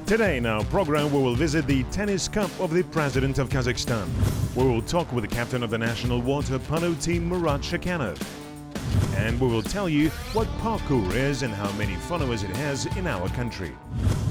Today in our program we will visit the Tennis Cup of the President of Kazakhstan. We will talk with the captain of the national water polo team, Murat Shakenov. And we will tell you what parkour is and how many followers it has in our country.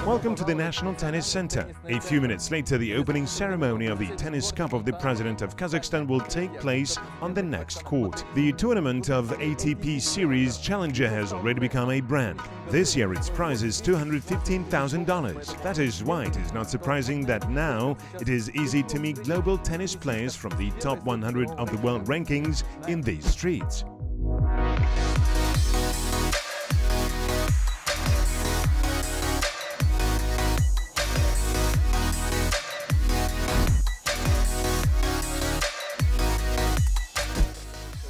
Welcome to the National Tennis Center. A few minutes later, the opening ceremony of the Tennis Cup of the President of Kazakhstan will take place on the next court. The tournament of ATP Series Challenger has already become a brand. This year its prize is $215,000. That is why it is not surprising that now it is easy to meet global tennis players from the top 100 of the world rankings in these streets.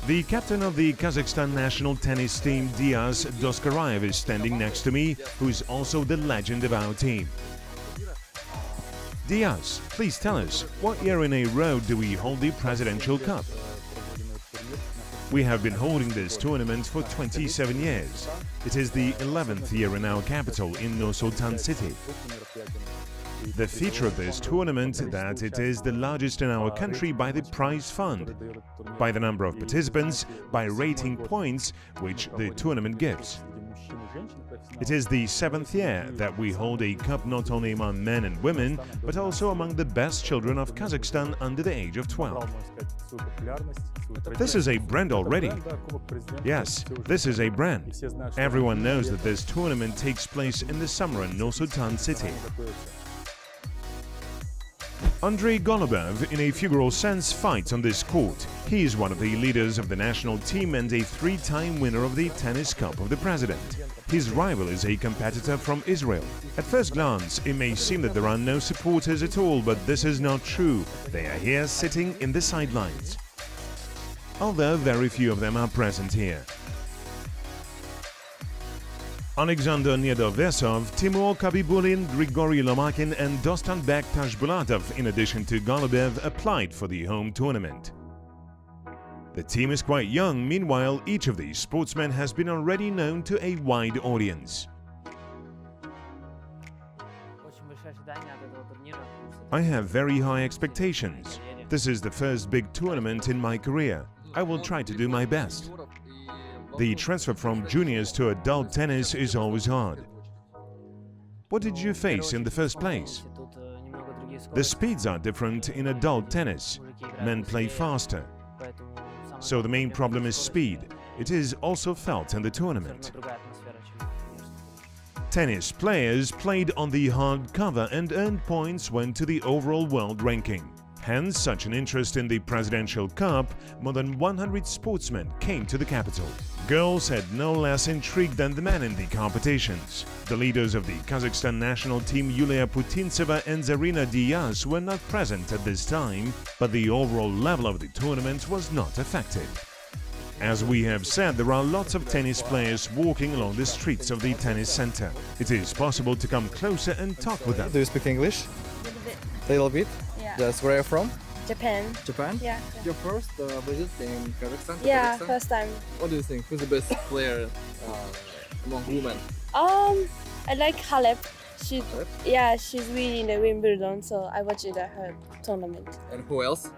The captain of the Kazakhstan national tennis team, Diaz Doskarayev, is standing next to me, who is also the legend of our team. Diaz, please tell us, what year in a row do we hold the Presidential Cup? We have been holding this tournament for 27 years. It is the 11th year in our capital, in Nur-Sultan city. The feature of this tournament is that it is the largest in our country by the prize fund, by the number of participants, by rating points which the tournament gives. It is the 7th year that we hold a cup not only among men and women, but also among the best children of Kazakhstan under the age of 12. This is a brand already. Yes, this is a brand. Everyone knows that this tournament takes place in the summer in Nur-Sultan city. Andrei Golubev, in a figural sense, fights on this court. He is one of the leaders of the national team and a three-time winner of the Tennis Cup of the President. His rival is a competitor from Israel. At first glance, it may seem that there are no supporters at all, but this is not true. They are here sitting in the sidelines. Although very few of them are present here. Alexander Nedovesov, Timur Kabibulin, Grigory Lomakin and Dostanbek Tashbulatov, in addition to Golubev, applied for the home tournament. The team is quite young, meanwhile each of these sportsmen has been already known to a wide audience. I have very high expectations. This is the first big tournament in my career. I will try to do my best. The transfer from juniors to adult tennis is always hard. What did you face in the first place? The speeds are different in adult tennis. Men play faster. So the main problem is speed. It is also felt in the tournament. Tennis players played on the hard cover and earned points went to the overall world ranking. Hence, such an interest in the Presidential Cup, more than 100 sportsmen came to the capital. Girls had no less intrigue than the men in the competitions. The leaders of the Kazakhstan national team, Yulia Putintseva and Zarina Diaz, were not present at this time, but the overall level of the tournament was not affected. As we have said, there are lots of tennis players walking along the streets of the tennis center. It is possible to come closer and talk with them. Do you speak English? A little bit? Yeah. Just where are you from? Japan. Japan? Yeah. Your first visit in Kazakhstan? Yeah, Kazakhstan? first time. What do you think? Who's the best player among women? I like Halep. Halep? Yeah, she's winning the Wimbledon, so I watched her tournament. And who else?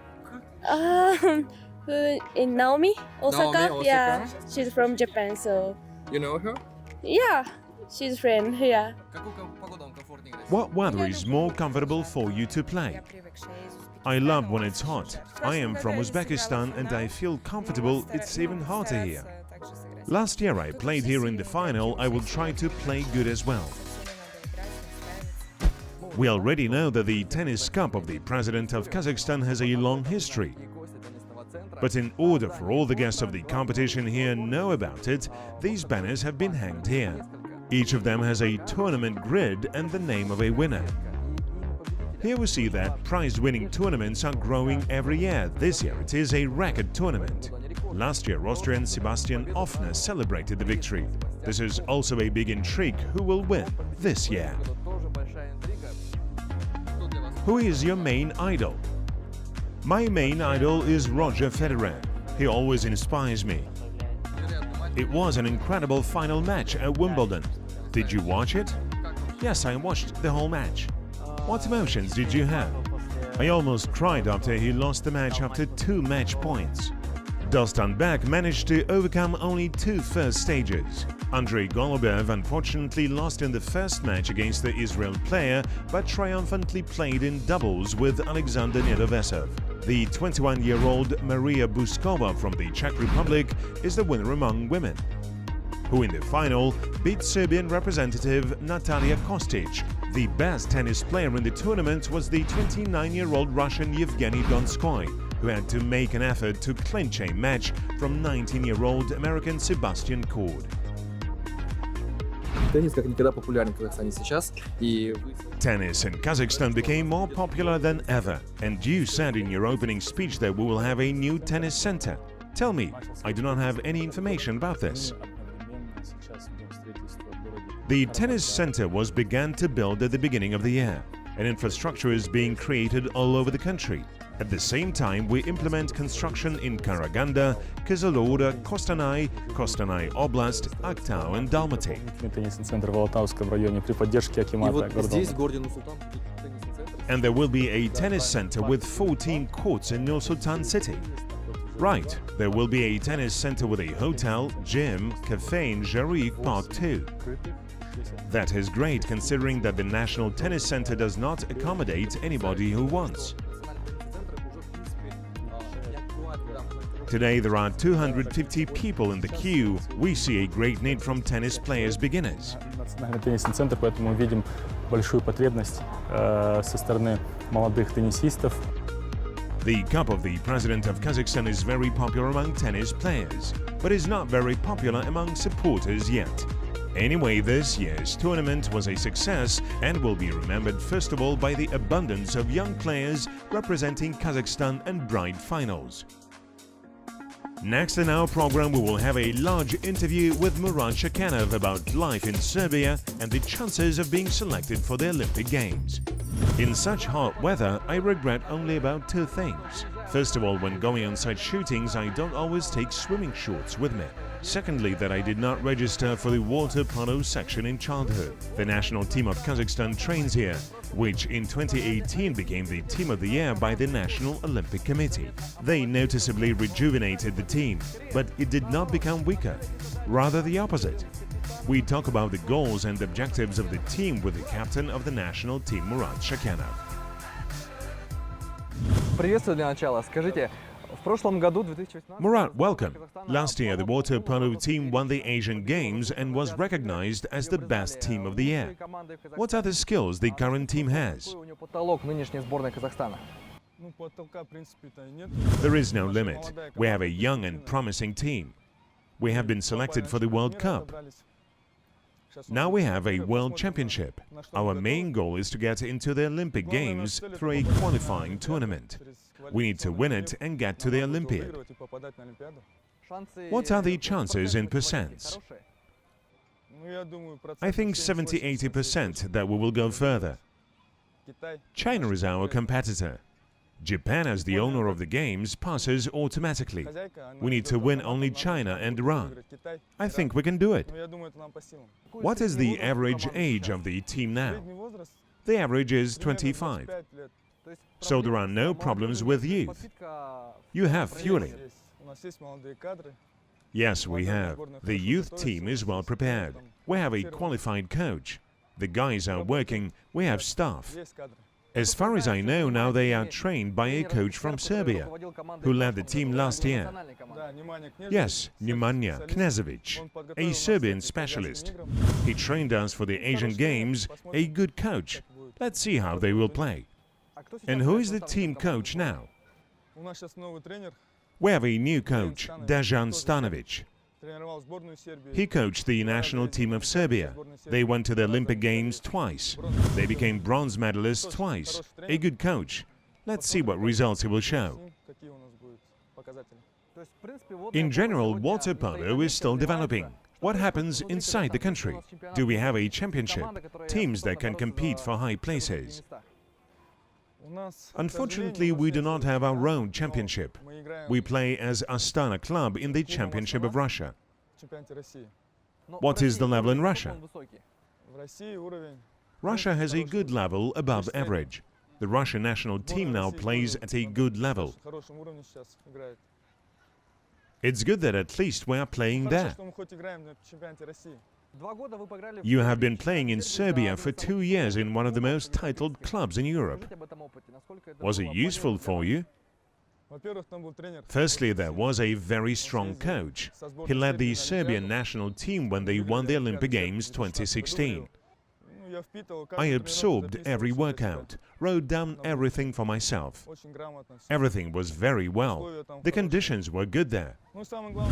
In Naomi, Osaka. Naomi, Yeah, Osaka. she's from Japan, so You know her? yeah, she's friend. Yeah. What weather is more comfortable for you to play? I love when it's hot. I am from Uzbekistan and I feel comfortable. It's even hotter here. Last year I played here in the final. I will try to play good as well. We already know that the Tennis Cup of the President of Kazakhstan has a long history. But in order for all the guests of the competition here know about it, these banners have been hanged here. Each of them has a tournament grid and the name of a winner. Here we see that prize-winning tournaments are growing every year. This year it is a record tournament. Last year Austrian Sebastian Offner celebrated the victory. This is also a big intrigue who will win this year. Who is your main idol? My main idol is Roger Federer. He always inspires me. It was an incredible final match at Wimbledon. Did you watch it? Yes, I watched the whole match. What emotions did you have? I almost cried after he lost the match after 2 match points. Dostanbek managed to overcome only 2 first stages. Andrei Golubev unfortunately lost in the first match against the Israel player, but triumphantly played in doubles with Alexander Nedovesov. The 21-year-old Maria Buskova from the Czech Republic is the winner among women, who in the final beat Serbian representative Natalia Kostic. The best tennis player in the tournament was the 29-year-old Russian Yevgeny Donskoy, who had to make an effort to clinch a match from 19-year-old American Sebastian Cord. Теннис как никогда популярен в Казахстане сейчас, и Tennis in Kazakhstan became more popular than ever, and you said in your opening speech that we will have a new tennis center. Tell me, I do not have any information about this. The tennis center was began to build at the beginning of the year, and infrastructure is being created all over the country. At the same time, we implement construction in Karaganda, Kyzyloda, Kostanay, Kostanay Oblast, Aktau and Dalmaty. And there will be a tennis center with 14 courts in Nur-Sultan city. Right, there will be a tennis center with a hotel, gym, cafe in Jarif Park too. That is great considering that the National Tennis Center does not accommodate anybody who wants. Today there are 250 people in the queue. We see a great need from tennis players beginners. Национальный теннисный центр, поэтому мы видим большую потребность со стороны молодых теннисистов. The Cup of the President of Kazakhstan is very popular among tennis players, but is not very popular among supporters yet. Anyway, this year's tournament was a success and will be remembered first of all by the abundance of young players representing Kazakhstan and bright finals. Next in our program, we will have a large interview with Murat Shakenov about life in Serbia and the chances of being selected for the Olympic Games. In such hot weather, I regret only about 2 things. First of all, when going on such shootings, I don't always take swimming shorts with me. Secondly, that I did not register for the water polo section in childhood. The national team of Kazakhstan trains here, which in 2018 became the Team of the Year by the National Olympic Committee. They noticeably rejuvenated the team, but it did not become weaker, rather the opposite. We talk about the goals and objectives of the team with the captain of the national team, Murat Shakenov. Приветствую для начала. Скажите, в прошлом году, 2018 Murat, welcome. Last year, the water polo team won the Asian Games and was recognized as the best team of the year. What are the skills the current team has? Какой у нее потолок нынешней сборной Казахстана? There is no limit. We have a young and promising team. We have been selected for the World Cup. Now we have a World Championship. Our main goal is to get into the Olympic Games through a qualifying tournament. We need to win it and get to the Olympiad. What are the chances in percents? I think 70–80% that we will go further. China is our competitor. Japan, as the owner of the games, passes automatically. We need to win only China and Iran. I think we can do it. What is the average age of the team now? The average is 25. So there are no problems with youth. You have fueling. Yes, we have. The youth team is well prepared. We have a qualified coach. The guys are working. We have staff. As far as I know, now they are trained by a coach from Serbia, who led the team last year. Yes, Nemanja Knežević, a Serbian specialist. He trained us for the Asian Games, a good coach. Let's see how they will play. And who is the team coach now? We have a new coach, Dejan Stanovic. He coached the national team of Serbia. They went to the Olympic Games twice. They became bronze medalists twice. A good coach. Let's see what results he will show. In general, water polo is still developing. What happens inside the country? Do we have a championship? Teams that can compete for high places? Unfortunately, we do not have our own championship. We play as Astana club in the Championship of Russia. What is the level in Russia? Russia has a good level above average. The Russian national team now plays at a good level. It's good that at least we are playing there. You have been playing in Serbia for 2 years in one of the most titled clubs in Europe. Was it useful for you? Firstly, there was a very strong coach. He led the Serbian national team when they won the Olympic Games 2016. I absorbed every workout, wrote down everything for myself. Everything was very well. The conditions were good there.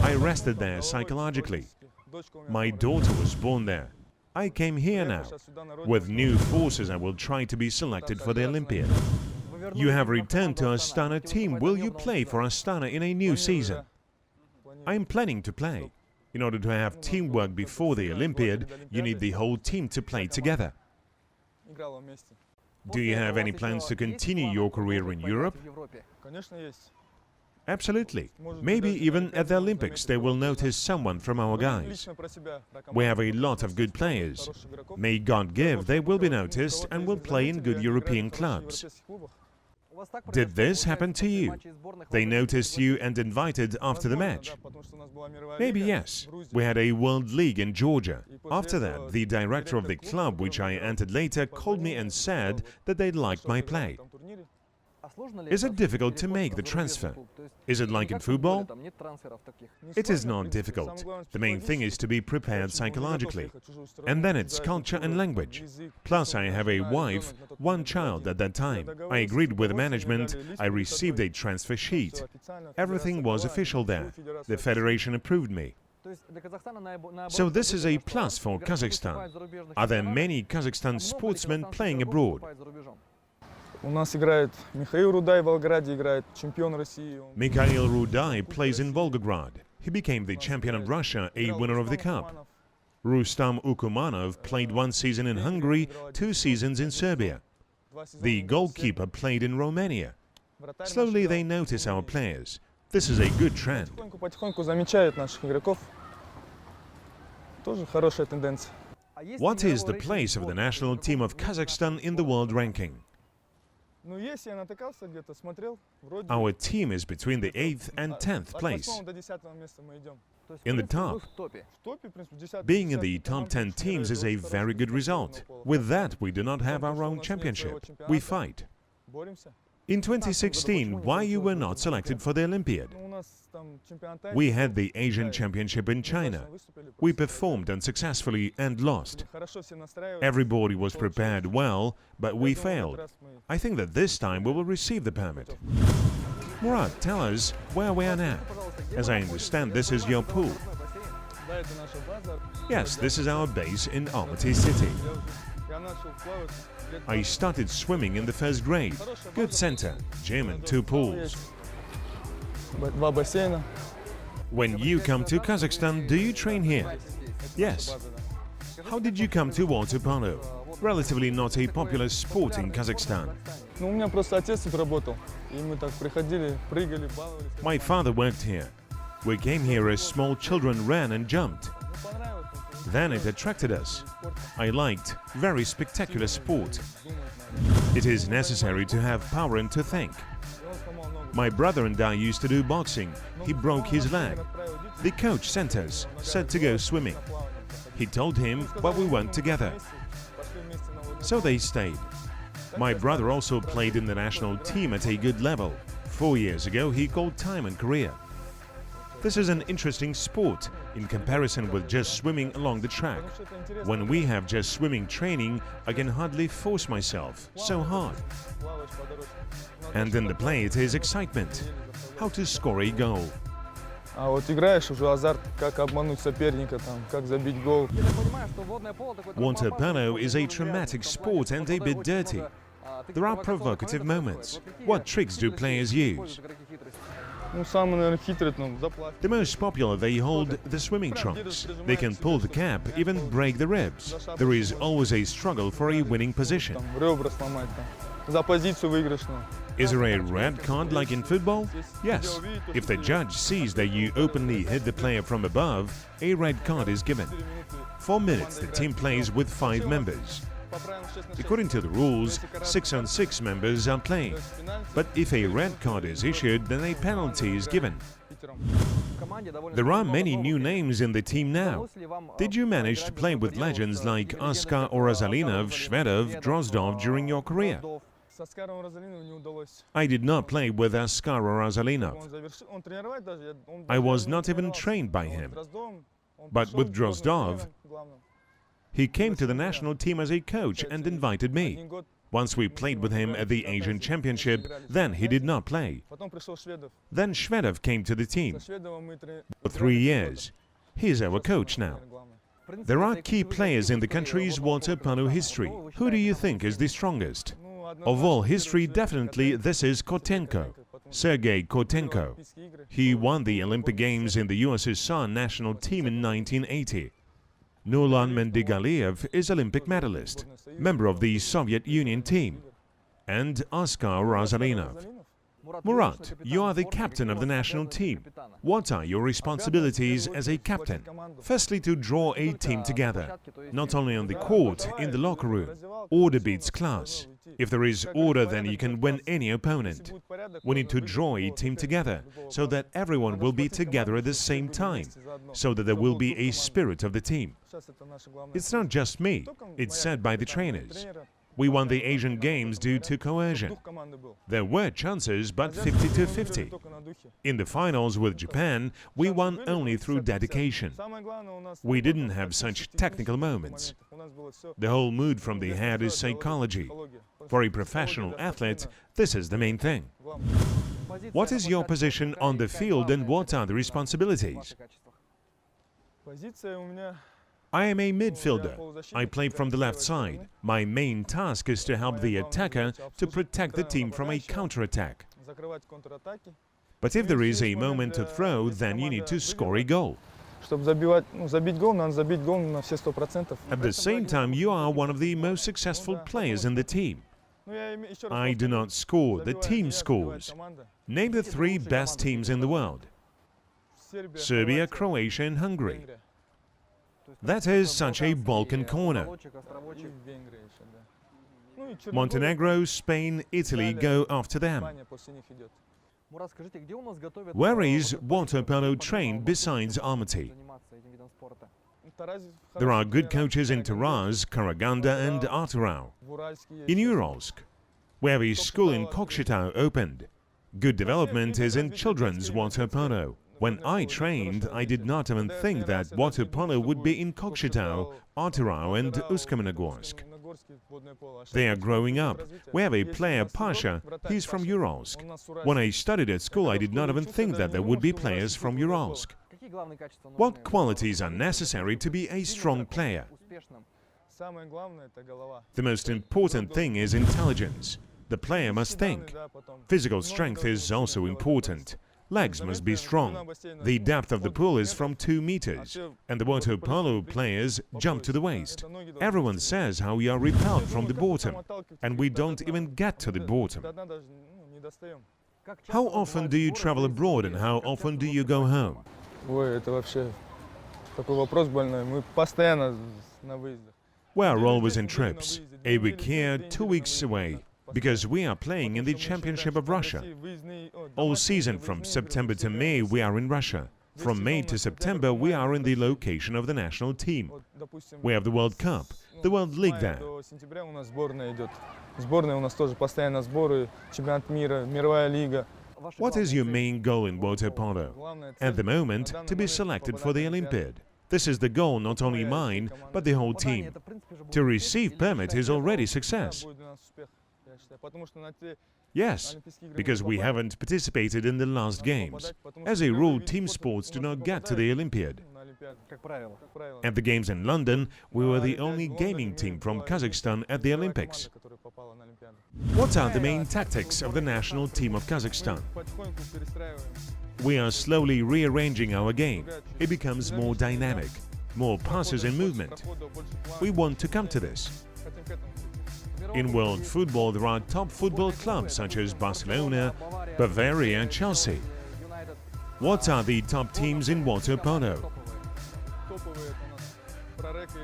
I rested there psychologically. My daughter was born there. I came here now. With new forces, I will try to be selected for the Olympiad. You have returned to Astana team. Will you play for Astana in a new season? I am planning to play. In order to have teamwork before the Olympiad, you need the whole team to play together. Do you have any plans to continue your career in Europe? Absolutely. Maybe even at the Olympics they will notice someone from our guys. We have a lot of good players. May God give they will be noticed and will play in good European clubs. Did this happen to you? They noticed you and invited after the match? Maybe yes. We had a World League in Georgia. After that, the director of the club, which I entered later, called me and said that they liked my play. Is it difficult to make the transfer? Is it like in football? It is not difficult. The main thing is to be prepared psychologically. And then it's culture and language. Plus I have a wife, one child at that time. I agreed with the management, I received a transfer sheet. Everything was official there. The federation approved me. So this is a plus for Kazakhstan. Are there many Kazakhstan sportsmen playing abroad? Mikhail Rudai plays in Volgograd. He became the champion of Russia, a winner of the cup. Rustam Ukumanov played 1 season in Hungary, 2 seasons in Serbia. The goalkeeper played in Romania. Slowly they notice our players. This is a good trend. What is the place of the national team of Kazakhstan in the world ranking? Our team is between the 8th and 10th place. In the top. Being in the top 10 teams is a very good result. With that, we do not have our own championship. We fight. In 2016, why you were not selected for the Olympiad? We had the Asian Championship in China. We performed unsuccessfully and lost. Everybody was prepared well, but we failed. I think that this time we will receive the permit. Murat, tell us where we are now. As I understand, this is your pool. Yes, this is our base in Almaty city. I started swimming in the 1st grade. Good center, gym and 2 pools. When you come to Kazakhstan, do you train here? Yes. How did you come to water polo? Relatively not a popular sport in Kazakhstan. My father worked here. We came here as small children, ran and jumped. Then it attracted us. I liked very spectacular sport. It is necessary to have power and to think. My brother and I used to do boxing. He broke his leg. The coach sent us, said to go swimming. He told him, but we went together. So they stayed. My brother also played in the national team at a good level. 4 years ago, he called time and career. This is an interesting sport in comparison with just swimming along the track. When we have just swimming training, I can hardly force myself, so hard. And in the play it is excitement, how to score a goal. Water polo is a traumatic sport and a bit dirty. There are provocative moments. What tricks do players use? The most popular, they hold the swimming trunks. They can pull the cap, even break the ribs. There is always a struggle for a winning position. Is there a red card like in football? Yes. If the judge sees that you openly hit the player from above, a red card is given. 4 minutes the team plays with 5 members. According to the rules, 6-on-6 members are playing. But if a red card is issued, then a penalty is given. There are many new names in the team now. Did you manage to play with legends like Oskar Orazalinov, Shvedov, Drozdov during your career? I did not play with Oskar Orazalinov. I was not even trained by him. But with Drozdov, he came to the national team as a coach and invited me. Once we played with him at the Asian Championship, then he did not play. Then Shvedov came to the team. For 3 years. He is our coach now. There are key players in the country's water polo history. Who do you think is the strongest? Of all history, definitely this is Kotenko, Sergei Kotenko. He won the Olympic Games in the USSR national team in 1980. Nurlan Mendigaliev is Olympic medalist, member of the Soviet Union team, and Oskar Orazalinov. Murat, you are the captain of the national team. What are your responsibilities as a captain? Firstly, to draw a team together, not only on the court, in the locker room. Order beats class. If there is order, then you can win any opponent. We need to draw a team together, so that everyone will be together at the same time, so that there will be a spirit of the team. It's not just me, it's said by the trainers. We won the Asian Games due to coercion. There were chances, but 50-50. In the finals with Japan, we won only through dedication. We didn't have such technical moments. The whole mood from the head is psychology. For a professional athlete, this is the main thing. What is your position on the field and what are the responsibilities? I am a midfielder. I play from the left side. My main task is to help the attacker to protect the team from a counterattack. But if there is a moment to throw, then you need to score a goal. At the same time, you are one of the most successful players in the team. I do not score, the team scores. Name the 3 best teams in the world. Serbia, Croatia and Hungary. That is such a Balkan corner. Montenegro, Spain, Italy go after them. Where is water polo trained besides Almaty? There are good coaches in Taraz, Karaganda and Arturau. In Uralsk, we have a school in Kokshetau opened. Good development is in children's water polo. When I trained, I did not even think that water polo would be in Kokshetau, Arturau and Usk-Kamenogorsk. They are growing up. We have a player, Pasha, he's from Uralsk. When I studied at school, I did not even think that there would be players from Uralsk. What qualities are necessary to be a strong player? The most important thing is intelligence. The player must think. Physical strength is also important. Legs must be strong. The depth of the pool is from 2 meters, and the water polo players jump to the waist. Everyone says how we are repelled from the bottom, and we don't even get to the bottom. How often do you travel abroad and how often do you go home? We are always in trips, a week here, 2 weeks away. Because we are playing in the Championship of Russia. All season from September to May we are in Russia. From May to September we are in the location of the national team. We have the World Cup, the World League there. What is your main goal in water polo? At the moment, to be selected for the Olympiad. This is the goal, not only mine, but the whole team. To receive permit is already success. Yes, because we haven't participated in the last games. As a rule, team sports do not get to the Olympiad. At the games in London, we were the only gaming team from Kazakhstan at the Olympics. What are the main tactics of the national team of Kazakhstan? We are slowly rearranging our game. It becomes more dynamic, more passes and movement. We want to come to this. In world football, there are top football clubs such as Barcelona, Bavaria and Chelsea. What are the top teams in water polo?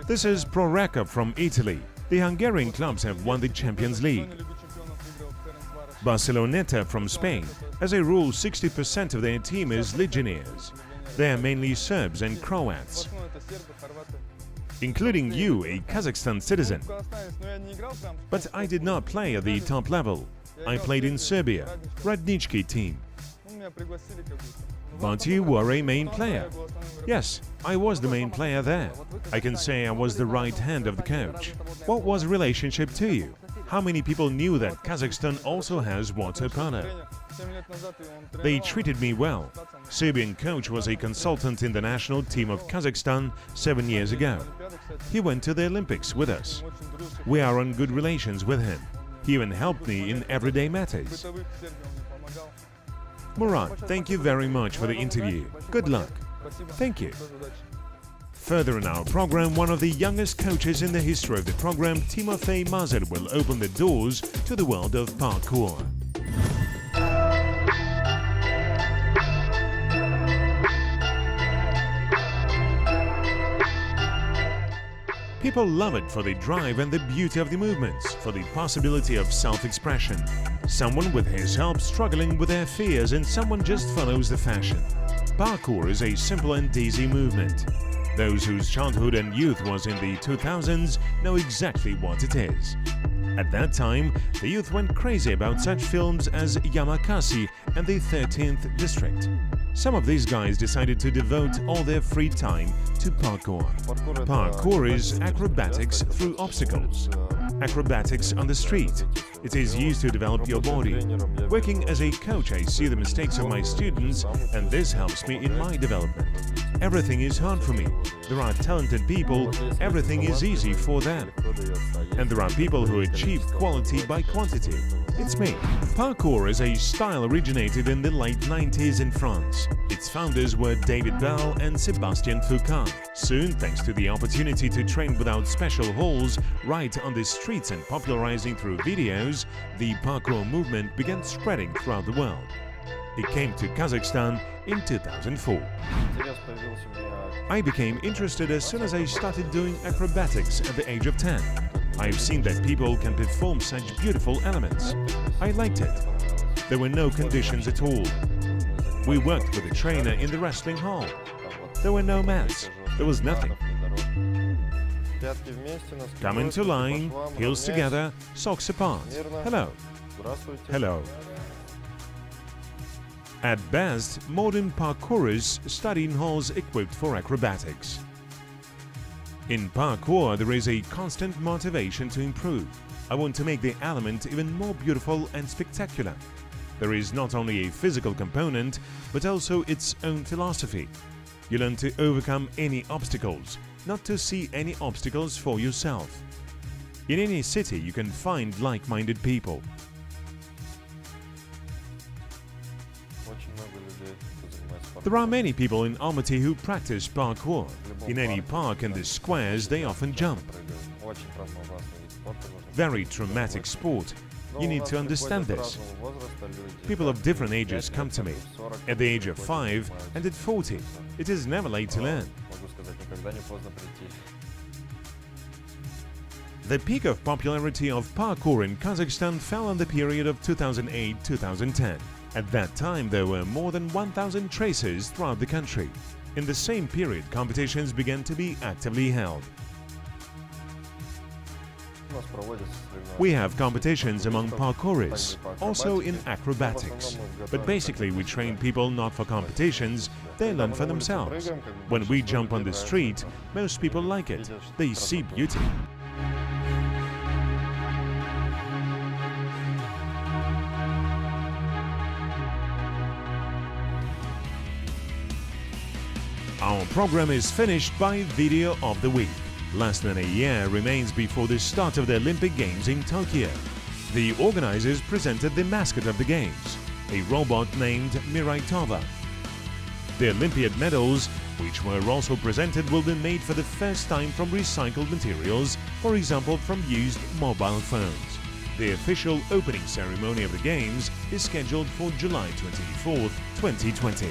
This is Pro Reka from Italy. The Hungarian clubs have won the Champions League. Barceloneta from Spain. As a rule, 60% of their team is legionnaires. They are mainly Serbs and Croats, including you, a Kazakhstan citizen. But I did not play at the top level. I played in Serbia, Radnički team. But you were a main player. Yes, I was the main player there. I can say I was the right hand of the coach. What was the relationship to you? How many people knew that Kazakhstan also has water polo? They treated me well. Serbian coach was a consultant in the national team of Kazakhstan 7 years ago. He went to the Olympics with us. We are on good relations with him. He even helped me in everyday matters. Murat, thank you very much for the interview. Good luck. Thank you. Further in our program, one of the youngest coaches in the history of the program, Timofey Mazer, will open the doors to the world of parkour. People love it for the drive and the beauty of the movements, for the possibility of self-expression. Someone with his help struggling with their fears, and someone just follows the fashion. Parkour is a simple and easy movement. Those whose childhood and youth was in the 2000s know exactly what it is. At that time, the youth went crazy about such films as Yamakasi and the 13th District. Some of these guys decided to devote all their free time to parkour. Parkour is acrobatics through obstacles. Acrobatics on the street. It is used to develop your body. Working as a coach, I see the mistakes of my students, and this helps me in my development. Everything is hard for me. There are talented people, everything is easy for them. And there are people who achieve quality by quantity. It's me. Parkour is a style originated in the late 90s in France. Its founders were David Bell and Sébastien Foucault. Soon, thanks to the opportunity to train without special halls, right on the streets and popularizing through videos, the parkour movement began spreading throughout the world. It came to Kazakhstan in 2004. I became interested as soon as I started doing acrobatics at the age of 10. I've seen that people can perform such beautiful elements. I liked it. There were no conditions at all. We worked with a trainer in the wrestling hall. There were no mats. There was nothing. Come into line, heels together, socks apart. Hello. Hello. At best, modern parkourers study in halls equipped for acrobatics. In parkour, there is a constant motivation to improve. I want to make the element even more beautiful and spectacular. There is not only a physical component, but also its own philosophy. You learn to overcome any obstacles, not to see any obstacles for yourself. In any city, you can find like-minded people. There are many people in Almaty who practice parkour. In any park and the squares, they often jump. Very traumatic sport. You need to understand this. People of different ages come to me. At the age of 5 and at 40. It is never late to learn. The peak of popularity of parkour in Kazakhstan fell on the period of 2008-2010. At that time, there were more than 1,000 tracers throughout the country. In the same period, competitions began to be actively held. We have competitions among parkourists, also in acrobatics. But basically, we train people not for competitions, they learn for themselves. When we jump on the street, most people like it. They see beauty. Our program is finished by Video of the Week. Less than a year remains before the start of the Olympic Games in Tokyo. The organizers presented the mascot of the Games, a robot named Miraitova. The Olympiad medals, which were also presented, will be made for the first time from recycled materials, for example from used mobile phones. The official opening ceremony of the Games is scheduled for July 24, 2020.